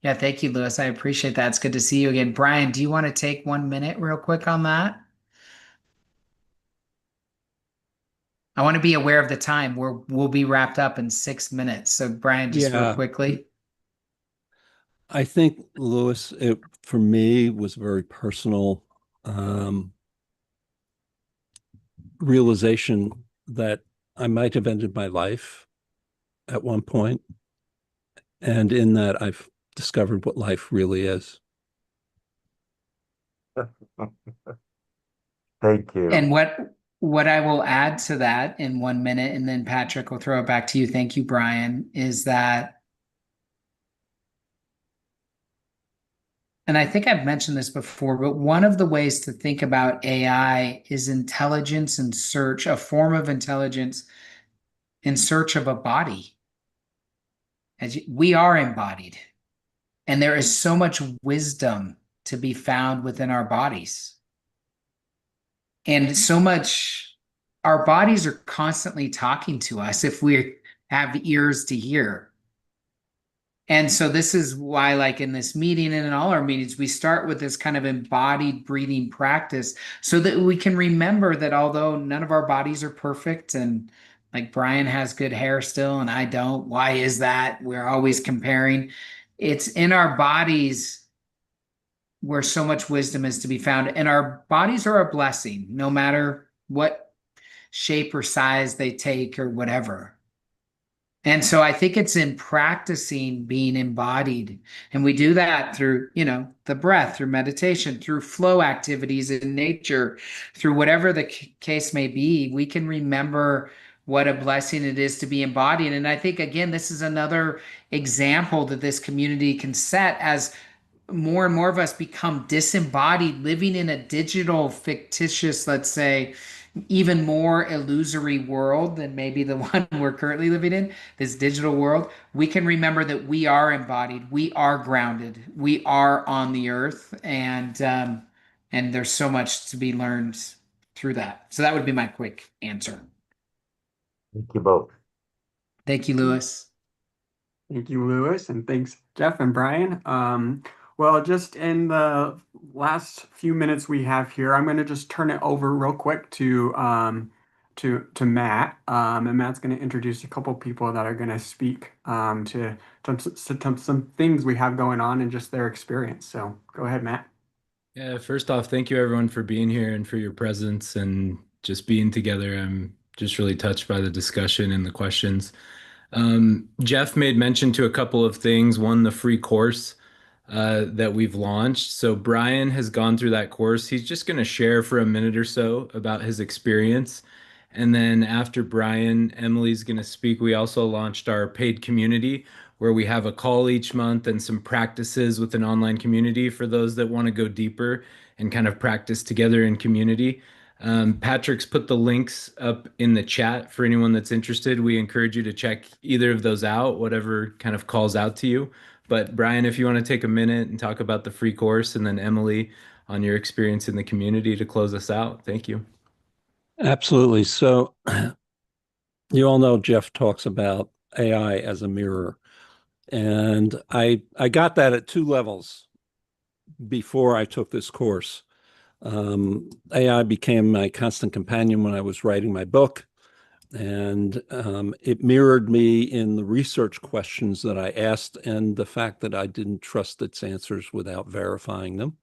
Yeah, thank you, Lewis. I appreciate that. It's good to see you again. Brian, do you want to take 1 minute real quick on that? I want to be aware of the time. We'll be wrapped up in 6 minutes. So Brian, just real Yeah, quickly. I think Lewis, it for me was a very personal realization that I might have ended my life at one point, and in that I've discovered what life really is. Thank you. And what I will add to that in 1 minute, and then Patrick will throw it back to you. Thank you, Brian, is that, and I think I've mentioned this before, but one of the ways to think about AI is intelligence in search, a form of intelligence in search of a body. We are embodied, and there is so much wisdom to be found within our bodies. And so much, our bodies are constantly talking to us if we have ears to hear. And so this is why, like in this meeting and in all our meetings, we start with this kind of embodied breathing practice so that we can remember that although none of our bodies are perfect, and like Brian has good hair still and I don't, why is that? We're always comparing. It's in our bodies where so much wisdom is to be found. And our bodies are a blessing, no matter what shape or size they take or whatever. And so I think it's in practicing being embodied. And we do that through, the breath, through meditation, through flow activities in nature, through whatever the case may be. We can remember what a blessing it is to be embodied. And I think, again, this is another example that this community can set as more and more of us become disembodied, living in a digital, fictitious, let's say, even more illusory world than maybe the one we're currently living in, this digital world. We can remember that we are embodied, we are grounded, we are on the earth, and there's so much to be learned through that. So that would be my quick answer. Thank you both. Thank you, Lewis. Thank you, Lewis, and thanks, Jeff and Brian. Well, just in the last few minutes we have here, I'm going to just turn it over real quick to Matt, and Matt's going to introduce a couple people that are going to speak to some things we have going on and just their experience. So go ahead, Matt. Yeah, first off, thank you everyone for being here and for your presence and just being together. I'm just really touched by the discussion and the questions. Jeff made mention to a couple of things. One, the free course that we've launched. So Brian has gone through that course. He's just going to share for a minute or so about his experience. And then after Brian, Emily's going to speak. We also launched our paid community where we have a call each month and some practices with an online community for those that want to go deeper and kind of practice together in community. Patrick's put the links up in the chat for anyone that's interested. We encourage you to check either of those out, whatever kind of calls out to you. But Brian, if you want to take a minute and talk about the free course, and then Emily on your experience in the community to close us out. Thank you. Absolutely. So you all know Jeff talks about AI as a mirror. And I got that at two levels before I took this course. AI became my constant companion when I was writing my book. And it mirrored me in the research questions that I asked and the fact that I didn't trust its answers without verifying them.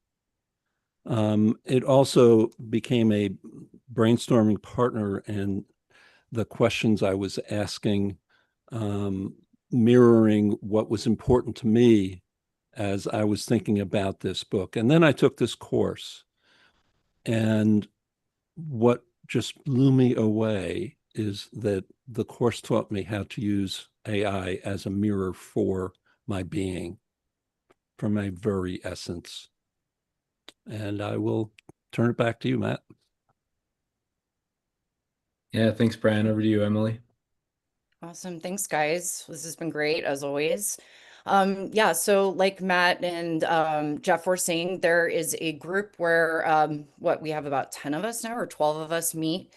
It also became a brainstorming partner, and the questions I was asking mirroring what was important to me as I was thinking about this book. And then I took this course, and what just blew me away is that the course taught me how to use AI as a mirror for my being, for my very essence. And I will turn it back to you, Matt. Yeah, thanks, Brian. Over to you, Emily. Awesome. Thanks, guys. This has been great as always. Yeah, so like Matt and Jeff were saying, there is a group where we have about 10 of us now or 12 of us meet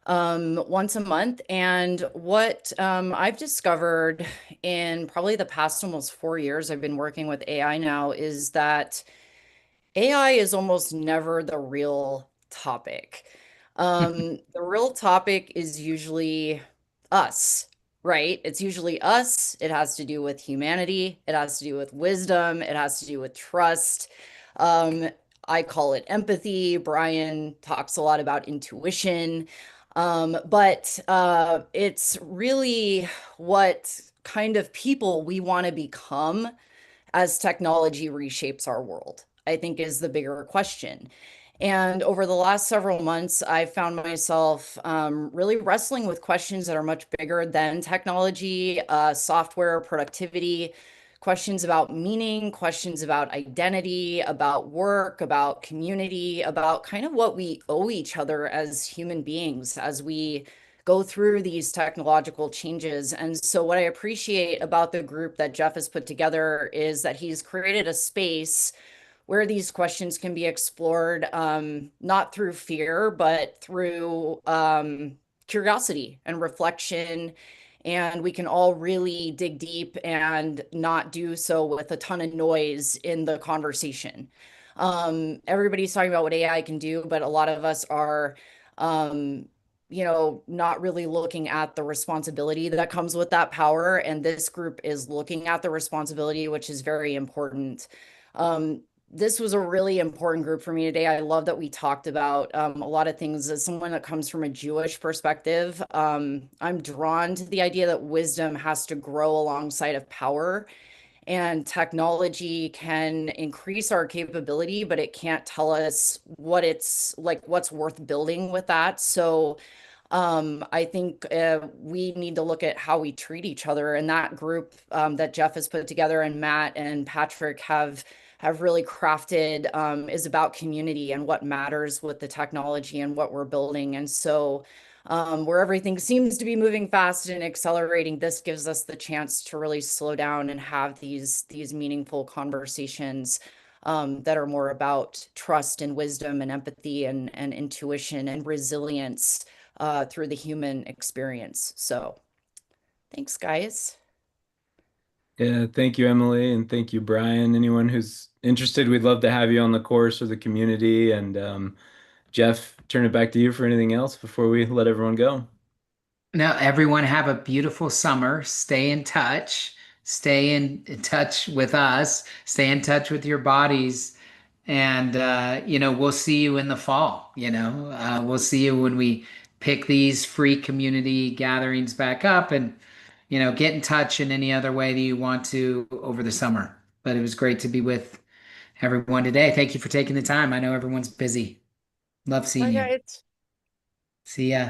once a month. And what I've discovered in probably the past almost 4 years I've been working with AI now is that AI is almost never the real topic. The real topic is usually us, right? It's usually us. It has to do with humanity. It has to do with wisdom. It has to do with trust. Um, I call it empathy. Brian talks a lot about intuition. But it's really what kind of people we want to become as technology reshapes our world, I think is the bigger question. And over the last several months, I found myself really wrestling with questions that are much bigger than technology, software, productivity, questions about meaning, questions about identity, about work, about community, about kind of what we owe each other as human beings as we go through these technological changes. And so, what I appreciate about the group that Jeff has put together is that he's created a space where these questions can be explored, not through fear, but through curiosity and reflection. And we can all really dig deep and not do so with a ton of noise in the conversation. Everybody's talking about what AI can do, but a lot of us are, not really looking at the responsibility that comes with that power. And this group is looking at the responsibility, which is very important. This was a really important group for me today. I love that we talked about a lot of things. As someone that comes from a Jewish perspective, I'm drawn to the idea that wisdom has to grow alongside of power, and technology can increase our capability, but it can't tell us what it's like, what's worth building with that. So I think we need to look at how we treat each other. And that group that Jeff has put together and Matt and Patrick have really crafted is about community and what matters with the technology and what we're building. And so where everything seems to be moving fast and accelerating, this gives us the chance to really slow down and have these meaningful conversations that are more about trust and wisdom and empathy and intuition and resilience through the human experience. So thanks, guys. Yeah, thank you, Emily, and thank you, Brian. Anyone who's interested, we'd love to have you on the course or the community. And Jeff, turn it back to you for anything else before we let everyone go. Now, everyone have a beautiful summer. Stay in touch. Stay in touch with us. Stay in touch with your bodies. And, we'll see you in the fall. We'll see you when we pick these free community gatherings back up, and, get in touch in any other way that you want to over the summer. But it was great to be with everyone today. Thank you for taking the time. I know everyone's busy. Love seeing Bye, you. guys. See ya.